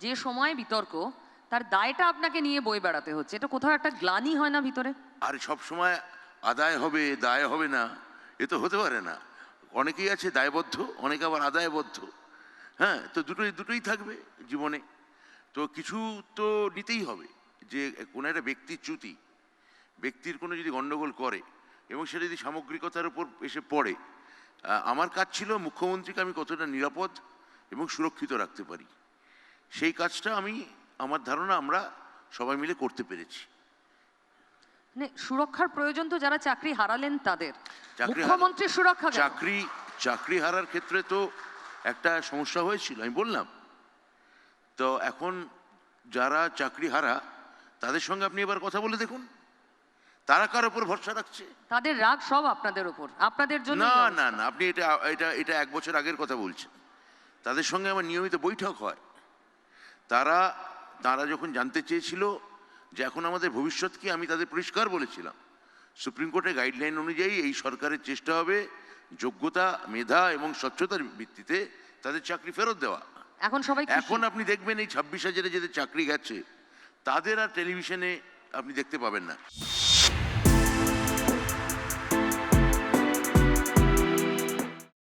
যে সময় বিতর্ক তার দায়টা আপনাকে নিয়ে বয়ে বেড়াতে হচ্ছে, এটা কোথাও একটা গ্লানি হয় না ভিতরে? আর সব সময় আদায় হবে দায় হবে না, এ তো হতে পারে না। অনেকেই আছে দায়বদ্ধ, অনেকে আবার আদায়বদ্ধ। হ্যাঁ, তো দুটোই থাকবে জীবনে। তো কিছু তো নিতেই হবে। যে কোনো একটা ব্যক্তির কোনো যদি গণ্ডগোল করে এবং সেটা যদি সামগ্রিকতার উপর এসে পড়ে, আমার কাজ ছিল মুখ্যমন্ত্রীকে আমি কতটা নিরাপদ এবং সুরক্ষিত রাখতে পারি, সেই কাজটা আমার ধারণা আমরা সবাই মিলে করতে পেরেছি। মানে সুরক্ষার প্রয়োজন তো যারা চাকরি হারালেন তাদের, চাকরি মুখ্যমন্ত্রীর সুরক্ষা কেন? চাকরি হারার ক্ষেত্রে তো একটা সমস্যা হয়েছিল, আমি বললাম তো। এখন যারা চাকরি হারা তাদের সঙ্গে আপনি এবার কথা বলে দেখুন, তারা কার উপর ভরসা রাখছে? তাদের রাগ সব আপনাদের উপর, আপনাদের জন্য। না না না, আপনি এটা এটা এটা 1 বছর আগের কথা বলছেন। তাদের সঙ্গে আমার নিয়মিত বৈঠক হয়। তারা যখন জানতে চেয়েছিল যে এখন আমাদের ভবিষ্যৎ কি, আমি তাদের পরিষ্কার বলেছিলাম সুপ্রিম কোর্টের গাইডলাইন অনুযায়ী এই সরকারের চেষ্টা হবে যোগ্যতা, মেধা এবং স্বচ্ছতার ভিত্তিতে তাদের চাকরি ফেরত দেওয়া। এখন সবাই খুশি? এখন আপনি দেখবেন এই 26,000-এ যাদের চাকরি গেছে তাদের আর টেলিভিশনে আপনি দেখতে পাবেন না।